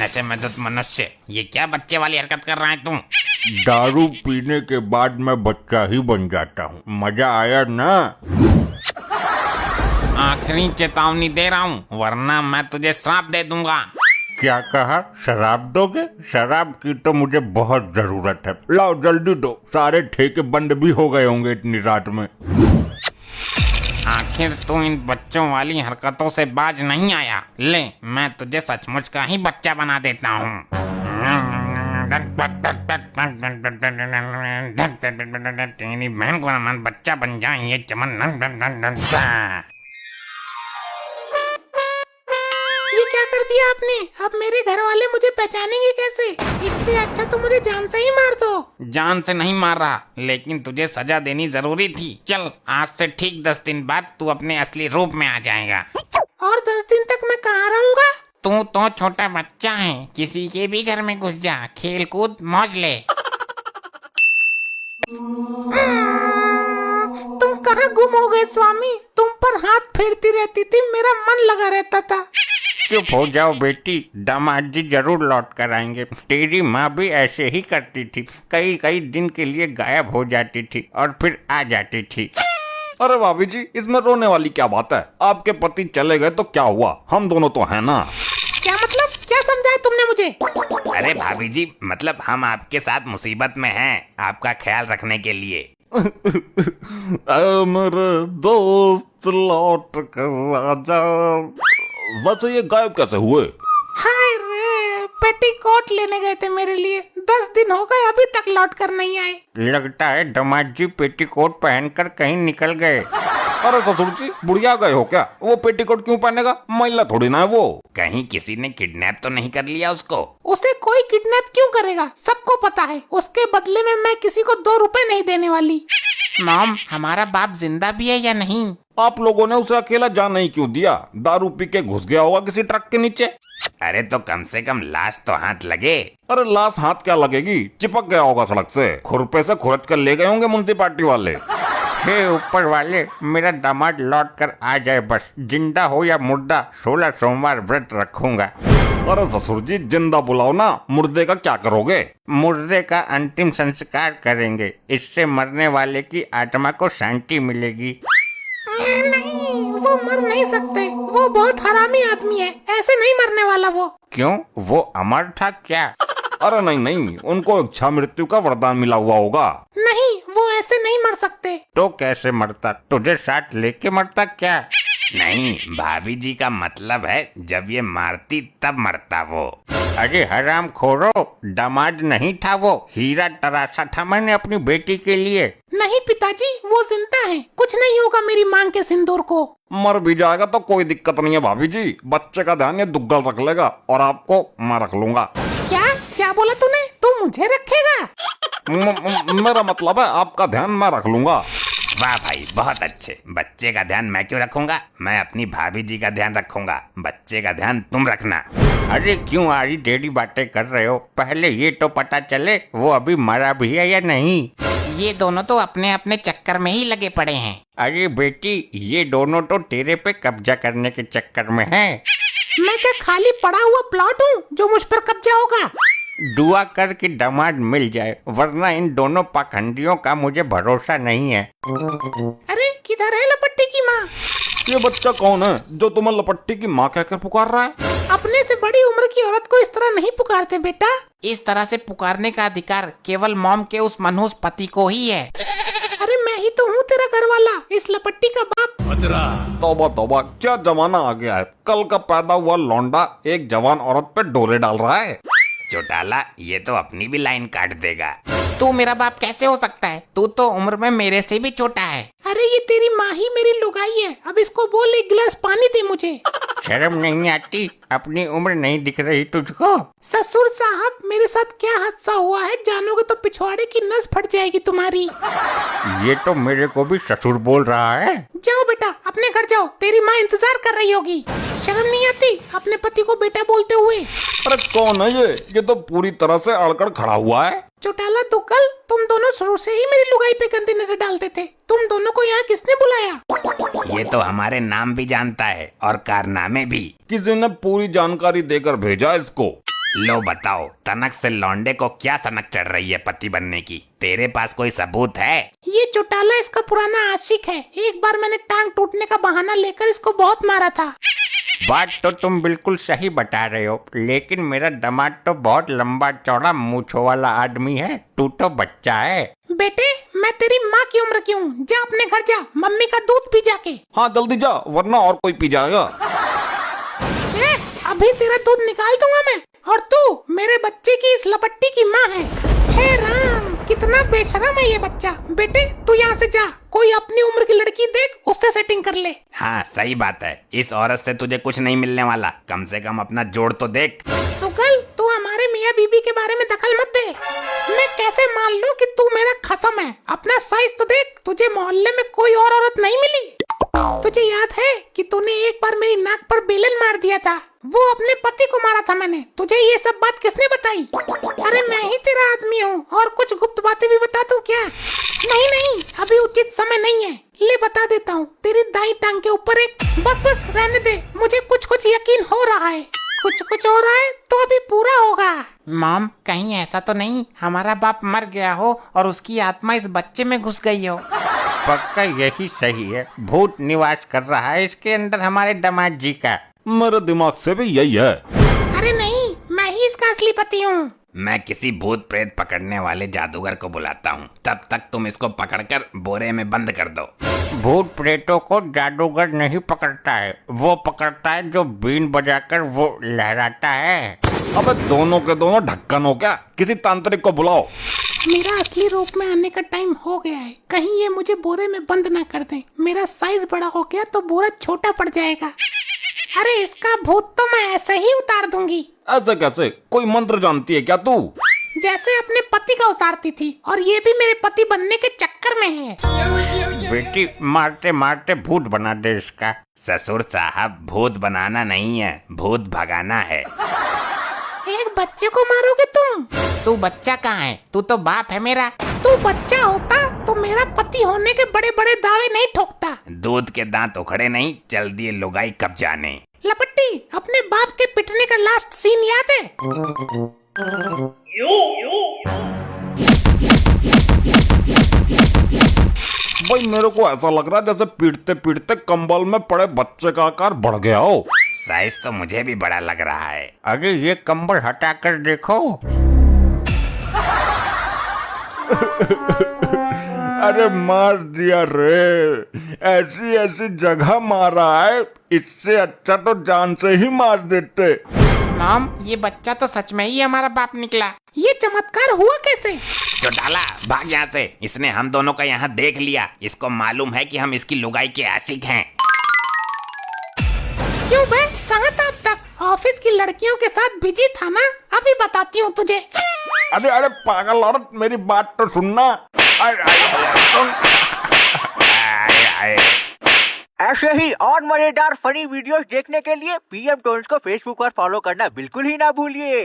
ऐसे मदद मनुष्य, ये क्या बच्चे वाली हरकत कर रहा है तुम? दारू पीने के बाद मैं बच्चा ही बन जाता हूँ। मजा आया ना? आखिरी चेतावनी दे रहा हूँ, वरना मैं तुझे श्राप दे दूंगा। क्या कहा? शराब दोगे? शराब की तो मुझे बहुत जरूरत है। लाओ जल्दी दो, सारे ठेके बंद भी हो गए होंगे इतनी रात में। आखिर तू इन बच्चों वाली हरकतों से बाज नहीं आया। ले, मैं तुझे सचमुच का ही बच्चा बना देता हूँ। तेरी बहन को मन बच्चा बन जाए ये चमन। ये क्या कर दिया आपने? अब मेरे घर वाले मुझे पहचानेंगे कैसे? इससे अच्छा तो मुझे जान से ही मार दो। जान से नहीं मार रहा, लेकिन तुझे सजा देनी जरूरी थी। चल, आज से ठीक 10 दिन बाद तू अपने असली रूप में आ जाएगा। और 10 दिन तक मैं कहाँ रहूँगा? तू तो छोटा बच्चा है, किसी के भी घर में घुस जा, खेल कूद मौज ले। तुम कहाँ गुम हो गए स्वामी? तुम पर हाथ फेरती रहती थी, मेरा मन लगा रहता था। चुप हो जाओ बेटी, दामाद जी जरूर लौट कर आएंगे। तेरी माँ भी ऐसे ही करती थी, कई कई दिन के लिए गायब हो जाती थी और फिर आ जाती थी। अरे भाभी जी, इसमें रोने वाली क्या बात है? आपके पति चले गए तो क्या हुआ, हम दोनों तो हैं ना। क्या मतलब? क्या समझाया तुमने मुझे? अरे भाभी जी, मतलब हम आपके साथ मुसीबत में हैं, आपका ख्याल रखने के लिए। मेरे दोस्त लौट कर आजा। वैसे ये गायब कैसे हुए? हाय रे, पेटीकोट लेने गए थे मेरे लिए। 10 दिन हो गए, अभी तक लौट कर नहीं आए। लगता है दामाद जी पेटीकोट पहनकर कहीं निकल गए। अरे ससुर जी, बुढ़िया गए हो क्या? वो पेटीकोट क्यों पहनेगा? महिला थोड़ी ना है वो। कहीं किसी ने किडनैप तो नहीं कर लिया उसको? उसे कोई किडनैप क्यों करेगा? सबको पता है, उसके बदले में मैं किसी को 2 रुपए नहीं देने वाली। मॉम, हमारा बाप जिंदा भी है या नहीं? आप लोगों ने उसे अकेला जाने ही क्यों दिया? दारू पी के घुस गया होगा किसी ट्रक के नीचे। अरे तो कम से कम लाश तो हाथ लगे। अरे लाश हाथ क्या लगेगी, चिपक गया होगा सड़क से। खुरपे से खुरच कर ले गए होंगे म्युनिसिपालिटी वाले। हे ऊपर वाले, मेरा दामाद लौट कर आ जाए बस। जिंदा हो या मुर्दा, 16 सोमवार व्रत रखूंगा। अरे ससुर जी, जिंदा बुलाओ ना, मुर्दे का क्या करोगे? मुर्दे का अंतिम संस्कार करेंगे, इससे मरने वाले की आत्मा को शांति मिलेगी। नहीं, वो मर नहीं सकते। वो बहुत हरामी आदमी है, ऐसे नहीं मरने वाला वो। क्यों, वो अमर था क्या? अरे नहीं नहीं, उनको इच्छा मृत्यु का वरदान मिला हुआ होगा। नहीं, वो ऐसे नहीं मर सकते। तो कैसे मरता? तुझे साथ लेके मरता क्या? नहीं, भाभी जी का मतलब है जब ये मारती तब मरता वो। अरे हराम खोरो, दामाद नहीं था वो, हीरा तराशा था मैंने अपनी बेटी के लिए। नहीं पिताजी, वो जिंदा है, कुछ नहीं होगा मेरी मांग के सिंदूर को। मर भी जाएगा तो कोई दिक्कत नहीं है भाभी जी, बच्चे का ध्यान ये दुग्गल रख लेगा और आपको मैं रख लूंगा। क्या क्या बोला तूने? तू मुझे रखेगा? मेरा मतलब है आपका ध्यान मैं रख लूंगा। वाह भाई, बहुत अच्छे। बच्चे का ध्यान मैं क्यों रखूंगा? मैं अपनी भाभी जी का ध्यान रखूंगा, बच्चे का ध्यान तुम रखना। अरे क्यों आरी टेढ़ी बातें कर रहे हो? पहले ये तो पता चले वो अभी मरा भी है या नहीं। ये दोनों तो अपने अपने चक्कर में ही लगे पड़े हैं। अरे बेटी, ये दोनों तो तेरे पे कब्जा करने के चक्कर में हैं। मैं क्या खाली पड़ा हुआ प्लॉट हूँ जो मुझ पर कब्जा होगा? दुआ कर कि दामाद मिल जाए, वरना इन दोनों पाखंडियों का मुझे भरोसा नहीं है। अरे किधर है लपट्टी की माँ? ये बच्चा कौन है जो तुम्हें लपट्टी की माँ कहकर पुकार रहा है? अपने से बड़ी उम्र की औरत को इस तरह नहीं पुकारते बेटा। इस तरह से पुकारने का अधिकार केवल मॉम के उस मनहूस पति को ही है। अरे मैं ही तो हूँ तेरा घर वाला, इस लपट्टी का बाप। तौबा तौबा, क्या जमाना आ गया है। कल का पैदा हुआ लौंडा एक जवान औरत पे डोरे डाल रहा है। चौटाला, ये तो अपनी भी लाइन काट देगा। तू मेरा बाप कैसे हो सकता है? तू तो उम्र में मेरे से भी छोटा है। अरे ये तेरी माँ ही मेरी लुगाई है, अब इसको बोल 1 गिलास पानी दे मुझे। शर्म नहीं आती? अपनी उम्र नहीं दिख रही तुझको? ससुर साहब, मेरे साथ क्या हादसा हुआ है, जानोगे तो पिछवाड़े की नस फट जाएगी तुम्हारी। ये तो मेरे को भी ससुर बोल रहा है। जाओ बेटा, अपने घर जाओ, तेरी माँ इंतजार कर रही होगी। शर्म नहीं आती अपने पति को बेटा बोलते हुए? अरे कौन है ये तो पूरी तरह से अड़कड़ खड़ा हुआ है। चौटाला दुग्गल, तुम दोनों शुरू से ही मेरी लुगाई पे गंदी नजर डालते थे। तुम दोनों को यहाँ किसने बुलाया? ये तो हमारे नाम भी जानता है और कारनामे भी। किसी ने पूरी जानकारी देकर भेजा इसको। लो बताओ, तनक से लौंडे को क्या सनक चढ़ रही है पति बनने की? तेरे पास कोई सबूत है? ये चौटाला इसका पुराना आशिक है। एक बार मैंने टांग टूटने का बहाना लेकर इसको बहुत मारा था। बात तो तुम बिल्कुल सही बता रहे हो, लेकिन मेरा दामाद तो बहुत लंबा चौड़ा मूंछों वाला आदमी है, तू तो बच्चा है। बेटे, मैं तेरी माँ की उम्र की हूँ। जा अपने घर जा, मम्मी का दूध पी जाके। हाँ जल्दी जा वरना और कोई पी जाएगा। ए, अभी तेरा दूध निकाल दूंगा मैं। और तू मेरे बच्चे की इस लपट्टी की माँ है। हे राम, कितना बेशरम है ये बच्चा। बेटे तू यहाँ से जा, कोई अपनी उम्र की लड़की देख, उससे सेटिंग कर ले। हाँ सही बात है, इस औरत से तुझे कुछ नहीं मिलने वाला, कम से कम अपना जोड़ तो देख। तो कल तू हमारे मियाँ बीबी के बारे में दखल मत दे। मैं कैसे मान लूं कि तू मेरा खसम है? अपना साइज तो देख, तुझे मोहल्ले में कोई और औरत नहीं मिली। तुझे याद है कि तूने एक बार मेरी नाक पर बेलन मार दिया था? वो अपने पति को मारा था मैंने। तुझे ये सब बात किसने बताई? अरे मैं ही तेरा आदमी हूँ। और कुछ गुप्त बातें भी बता दूं क्या? नहीं, अभी उचित समय नहीं है। ले बता देता हूँ, तेरी दाई टांग के ऊपर एक। बस रहने दे, मुझे कुछ यकीन हो रहा है। कुछ हो रहा है तो अभी पूरा होगा। मॉम, कहीं ऐसा तो नहीं हमारा बाप मर गया हो और उसकी आत्मा इस बच्चे में घुस गई हो? पक्का यही सही है, भूत निवास कर रहा है इसके अंदर हमारे दामाद जी का। मेरे दिमाग से भी यही है। अरे नहीं, मैं ही इसका असली पति हूँ। मैं किसी भूत प्रेत पकड़ने वाले जादूगर को बुलाता हूँ, तब तक तुम इसको पकड़कर बोरे में बंद कर दो। भूत प्रेतों को जादूगर नहीं पकड़ता है, वो पकड़ता है जो बीन बजाकर वो लहराता है। अबे दोनों के दोनों ढक्कन हो क्या? किसी तांत्रिक को बुलाओ। मेरा असली रूप में आने का टाइम हो गया है। कहीं ये मुझे बोरे में बंद ना कर दें। मेरा साइज बड़ा हो गया तो बोरा छोटा पड़ जाएगा। अरे इसका भूत तो मैं ऐसे ही उतार दूंगी। ऐसे कैसे? कोई मंत्र जानती है क्या तू? जैसे अपने पति का उतारती थी, और ये भी मेरे पति बनने के चक्कर में है। बेटी मारते मारते भूत बना दे इसका। ससुर साहब, भूत बनाना नहीं है, भूत भगाना है। एक बच्चे को मारोगे तुम? तू बच्चा कहाँ है? तू तो बाप है मेरा। तू बच्चा होता तो मेरा पति होने के बड़े बड़े दावे नहीं ठोकता। दूध के दांत उखड़े नहीं, चल दिए लुगाई कब जाने। लपट्टी, अपने बाप के पिटने का लास्ट सीन याद है? भाई मेरे को ऐसा लग रहा है जैसे पीटते पीटते कंबल में पड़े बच्चे का आकार बढ़ गया हो। साइज तो मुझे भी बड़ा लग रहा है। अरे ये कंबल हटा कर देखो। अरे मार दिया रे, ऐसी ऐसी जगह मारा है, इससे अच्छा तो जान से ही मार देते। मॉम, ये बच्चा तो सच में ही हमारा बाप निकला। ये चमत्कार हुआ कैसे? चौटाला, भाग यहाँ से। इसने हम दोनों का यहाँ देख लिया। इसको मालूम है कि हम इसकी लुगाई के आशिक हैं। क्यों बे, कहाँ था अब तक? ऑफिस की लड़कियों के साथ बिजी था ना? अभी बताती हूँ तुझे। अरे पागल औरत, मेरी बात तो सुनना। ऐसे ही और मजेदार फनी वीडियोस देखने के लिए पीएम टोन्स को फेसबुक पर फॉलो करना बिल्कुल ही ना भूलिए।